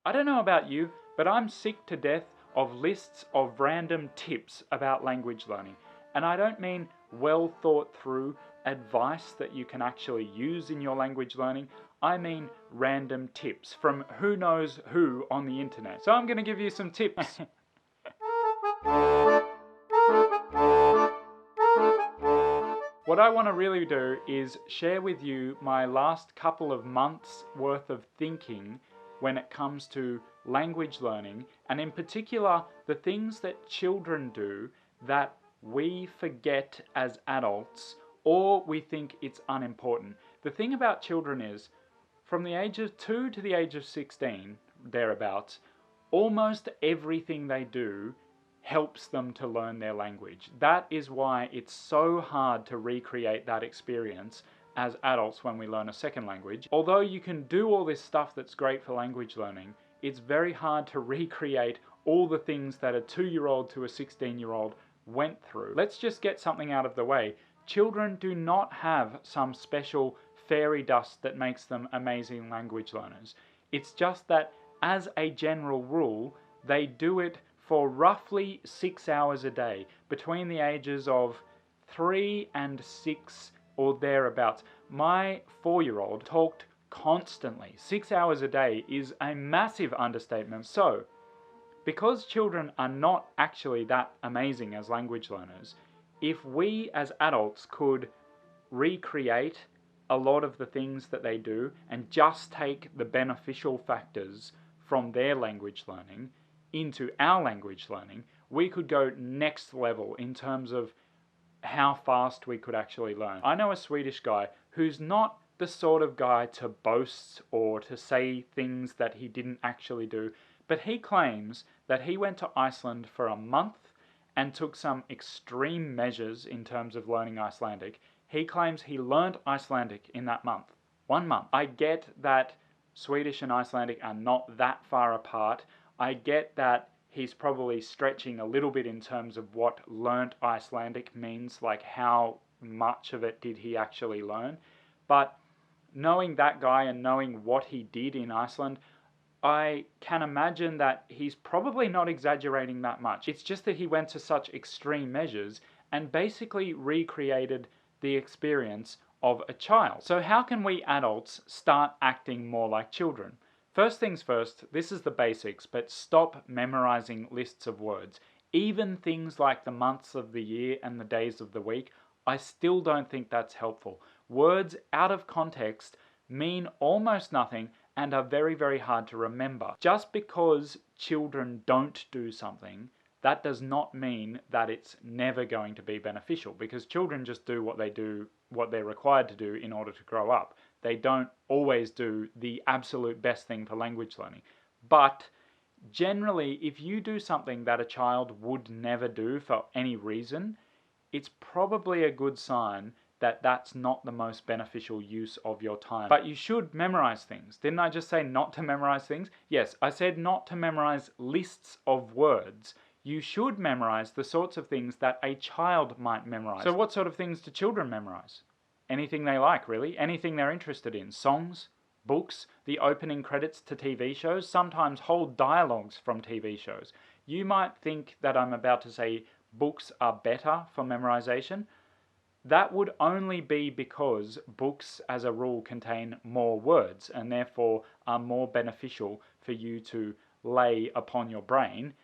I don't know about you, but I'm sick to death of lists of random tips about language learning. And I don't mean well thought through advice that you can actually use in your language learning. I mean random tips from who knows who on the internet. So I'm going to give you some tips. What I want to really do is share with you my last couple of months worth of thinking when it comes to language learning, and in particular the things that children do that we forget as adults or we think it's unimportant. The thing about children is, from the age of 2 to the age of 16, thereabouts, almost everything they do helps them to learn their language. That is why it's so hard to recreate that experience as adults when we learn a second language. Although you can do all this stuff that's great for language learning, it's very hard to recreate all the things that a 2-year-old to a 16-year-old went through. Let's just get something out of the way. Children do not have some special fairy dust that makes them amazing language learners. It's just that, as a general rule, they do it for roughly 6 hours a day, between the ages of 3 and 6 or thereabouts. My 4-year-old talked constantly. 6 hours a day is a massive understatement. So, because children are not actually that amazing as language learners, if we as adults could recreate a lot of the things that they do and just take the beneficial factors from their language learning into our language learning, we could go next level in terms of how fast we could actually learn. I know a Swedish guy who's not the sort of guy to boast or to say things that he didn't actually do, but he claims that he went to Iceland for a month and took some extreme measures in terms of learning Icelandic. He claims he learned Icelandic in that month. 1 month. I get that Swedish and Icelandic are not that far apart. I get that he's probably stretching a little bit in terms of what learnt Icelandic means, like how much of it did he actually learn. But knowing that guy and knowing what he did in Iceland, I can imagine that he's probably not exaggerating that much. It's just that he went to such extreme measures and basically recreated the experience of a child. So how can we adults start acting more like children? First things first, this is the basics, but stop memorizing lists of words. Even things like the months of the year and the days of the week, I still don't think that's helpful. Words out of context mean almost nothing and are very, very hard to remember. Just because children don't do something, that does not mean that it's never going to be beneficial, because children just do what they're required to do in order to grow up. They don't always do the absolute best thing for language learning. But generally, if you do something that a child would never do for any reason, it's probably a good sign that that's not the most beneficial use of your time. But you should memorize things. Didn't I just say not to memorize things? Yes, I said not to memorize lists of words. You should memorize the sorts of things that a child might memorize. So what sort of things do children memorize? Anything they like, really. Anything they're interested in. Songs, books, the opening credits to TV shows, sometimes whole dialogues from TV shows. You might think that I'm about to say books are better for memorization. That would only be because books, as a rule, contain more words and therefore are more beneficial for you to lay upon your brain.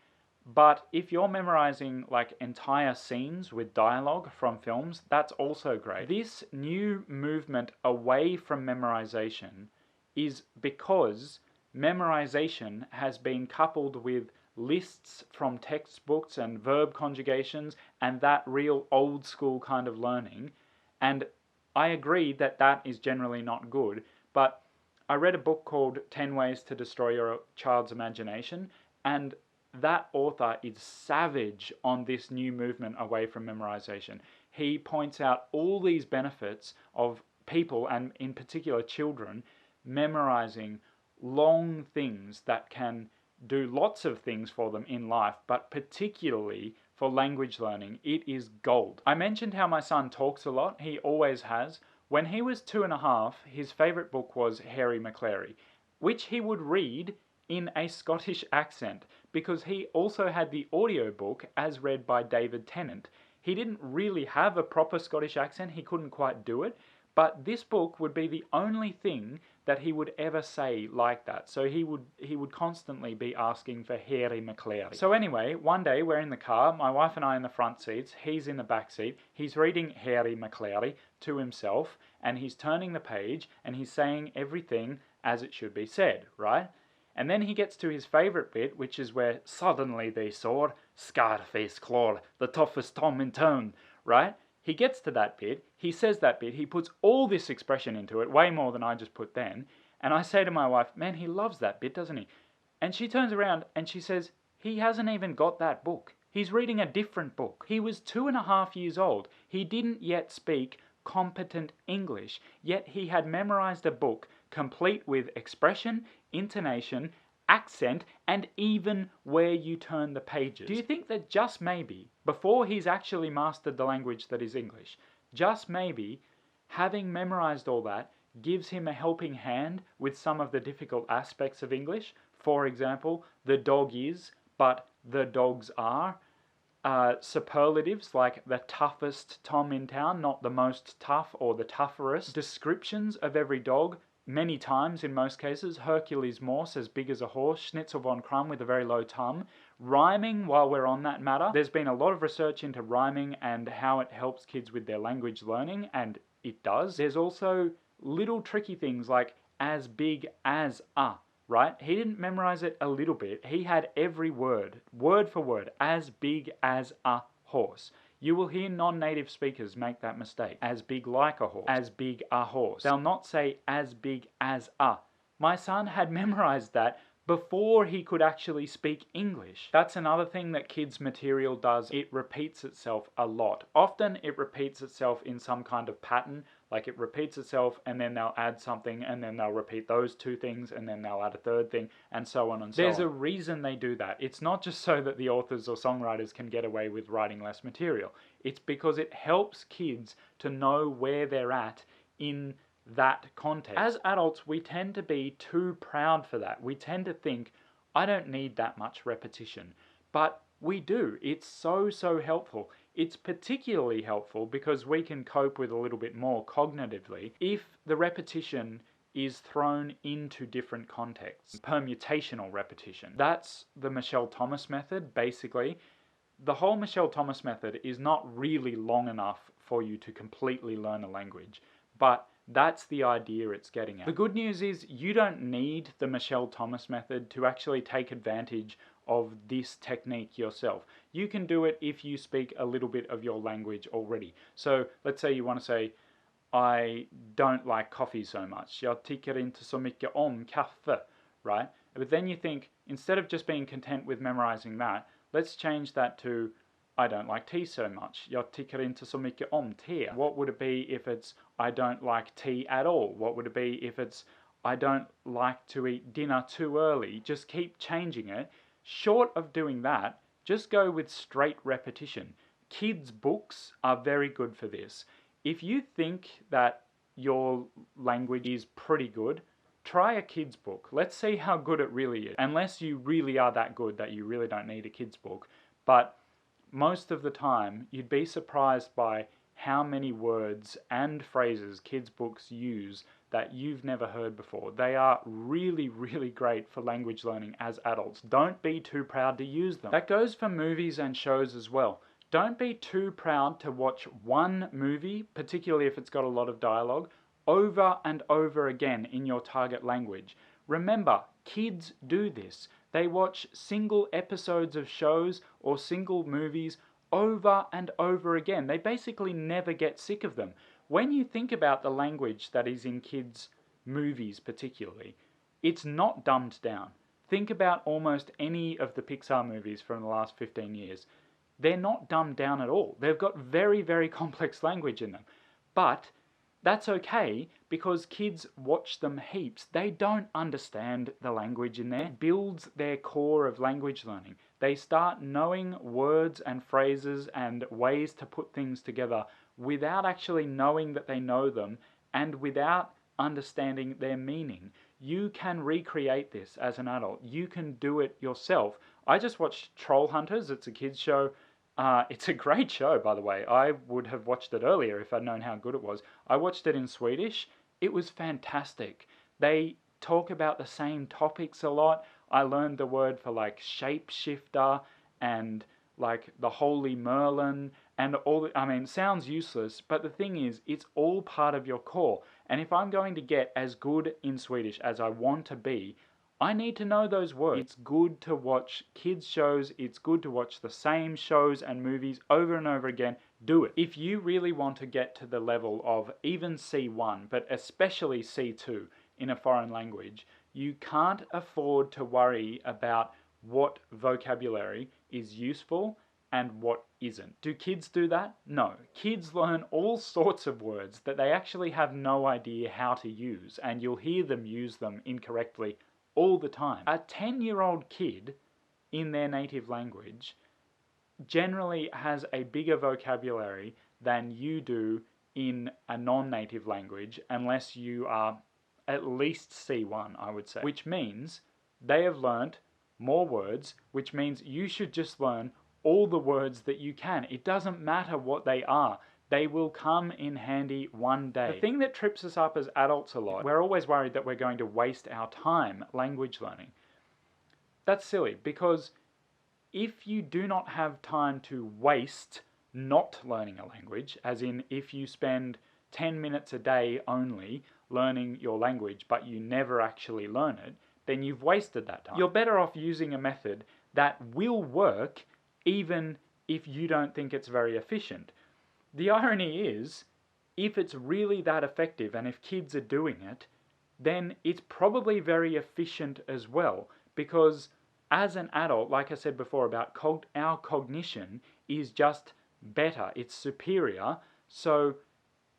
But if you're memorizing like entire scenes with dialogue from films, that's also great. This new movement away from memorization is because memorization has been coupled with lists from textbooks and verb conjugations and that real old school kind of learning. And I agree that that is generally not good, but I read a book called 10 Ways to Destroy Your Child's Imagination, and that author is savage on this new movement away from memorization. He points out all these benefits of people, and in particular children, memorizing long things that can do lots of things for them in life, but particularly for language learning, it is gold. I mentioned how my son talks a lot. He always has. When he was 2.5, his favorite book was Harry McClary, which he would read in a Scottish accent because he also had the audiobook as read by David Tennant. He didn't really have a proper Scottish accent, he couldn't quite do it, but this book would be the only thing that he would ever say like that. So he would constantly be asking for Harry McClary. So anyway, one day we're in the car, my wife and I in the front seats, he's in the back seat, he's reading Harry McClary to himself, and he's turning the page, and he's saying everything as it should be said, right? And then he gets to his favourite bit, which is where suddenly they saw Scarface Claw, the toughest Tom in town, right? He gets to that bit, he says that bit, he puts all this expression into it, way more than I just put then, and I say to my wife, man, he loves that bit, doesn't he? And she turns around and she says, he hasn't even got that book. He's reading a different book. He was 2.5 years old. He didn't yet speak competent English, yet he had memorized a book complete with expression, intonation, accent, and even where you turn the pages. Do you think that just maybe, before he's actually mastered the language that is English, just maybe having memorized all that gives him a helping hand with some of the difficult aspects of English? For example, the dog is, but the dogs are. Superlatives like the toughest Tom in town, not the most tough or the tougherest. Descriptions of every dog, many times in most cases. Hercules Morse as big as a horse, Schnitzel von Krumm with a very low tum. Rhyming, while we're on that matter. There's been a lot of research into rhyming and how it helps kids with their language learning, and it does. There's also little tricky things like as big as a. Right? He didn't memorize it a little bit. He had every word for word, as big as a horse. You will hear non-native speakers make that mistake. As big like a horse. As big a horse. They'll not say as big as a. My son had memorized that before he could actually speak English. That's another thing that kids' material does. It repeats itself a lot. Often it repeats itself in some kind of pattern, like it repeats itself and then they'll add something and then they'll repeat those two things and then they'll add a third thing and so on and so on. There's a reason they do that. It's not just so that the authors or songwriters can get away with writing less material. It's because it helps kids to know where they're at in that context. As adults, we tend to be too proud for that. We tend to think, I don't need that much repetition. But we do. It's so helpful. It's particularly helpful because we can cope with a little bit more cognitively if the repetition is thrown into different contexts. Permutational repetition. That's the Michel Thomas method, basically. The whole Michel Thomas method is not really long enough for you to completely learn a language, but that's the idea it's getting at. The good news is you don't need the Michel Thomas method to actually take advantage of this technique yourself. You can do it if you speak a little bit of your language already. So let's say you want to say, I don't like coffee so much. Jag tycker inte så mycket om kaffe, right? But then you think, instead of just being content with memorizing that, let's change that to, I don't like tea so much. Jag tycker inte så mycket om te. What would it be if it's, I don't like tea at all? What would it be if it's, I don't like to eat dinner too early? Just keep changing it. Short of doing that, just go with straight repetition. Kids' books are very good for this. If you think that your language is pretty good, try a kid's book. Let's see how good it really is. Unless you really are that good that you really don't need a kid's book. But most of the time, you'd be surprised by how many words and phrases kids' books use that you've never heard before. They are really great for language learning as adults. Don't be too proud to use them. That goes for movies and shows as well. Don't be too proud to watch one movie, particularly if it's got a lot of dialogue, over and over again in your target language. Remember, kids do this. They watch single episodes of shows or single movies over and over again. They basically never get sick of them. When you think about the language that is in kids' movies particularly, it's not dumbed down. Think about almost any of the Pixar movies from the last 15 years. They're not dumbed down at all. They've got very complex language in them. But that's okay because kids watch them heaps. They don't understand the language in there. It builds their core of language learning. They start knowing words and phrases and ways to put things together without actually knowing that they know them and without understanding their meaning. you can recreate this as an adult. You can do it yourself. I just watched Troll Hunters. It's a kids show. It's a great show, by the way. I would have watched it earlier if I'd known how good it was. I watched it in Swedish. It was fantastic. They talk about the same topics a lot. I learned the word for like shapeshifter and like the Holy Merlin and all. I mean, sounds useless, but the thing is, it's all part of your core. And if I'm going to get as good in Swedish as I want to be, I need to know those words. It's good to watch kids shows. It's good to watch the same shows and movies over and over again. Do it. If you really want to get to the level of even C1, but especially C2 in a foreign language, you can't afford to worry about what vocabulary is useful and what isn't. Do kids do that? No. Kids learn all sorts of words that they actually have no idea how to use, and you'll hear them use them incorrectly all the time. A 10-year-old kid in their native language generally has a bigger vocabulary than you do in a non-native language, unless you are at least C1, I would say. Which means they have learnt more words, which means you should just learn all the words that you can. It doesn't matter what they are. They will come in handy one day. The thing that trips us up as adults a lot, we're always worried that we're going to waste our time language learning. That's silly, because if you do not have time to waste not learning a language, as in if you spend 10 minutes a day only learning your language, but you never actually learn it, then you've wasted that time. You're better off using a method that will work even if you don't think it's very efficient. The irony is, if it's really that effective and if kids are doing it, then it's probably very efficient as well, because as an adult, like I said before about our cognition is just better, it's superior, so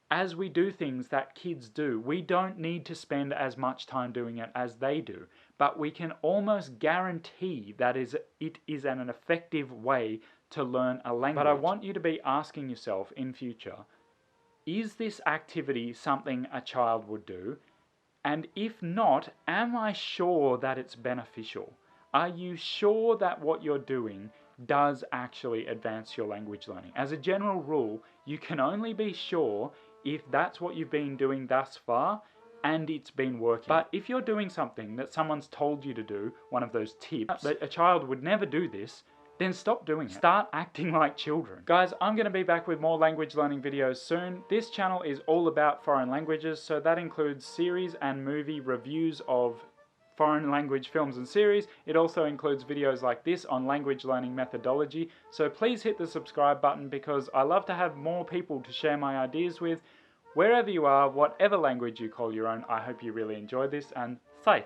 as we do things that kids do, we don't need to spend as much time doing it as they do, but we can almost guarantee that it is an effective way to learn a language. But I want you to be asking yourself in future, is this activity something a child would do? And if not, am I sure that it's beneficial? Are you sure that what you're doing does actually advance your language learning? As a general rule, you can only be sure if that's what you've been doing thus far and it's been working. But if you're doing something that someone's told you to do, one of those tips, that a child would never do this, then stop doing it. Start acting like children. Guys, I'm going to be back with more language learning videos soon. This channel is all about foreign languages, so that includes series and movie reviews of foreign language films and series. It also includes videos like this on language learning methodology, so please hit the subscribe button because I love to have more people to share my ideas with. Wherever you are, whatever language you call your own, I hope you really enjoy this, and saith!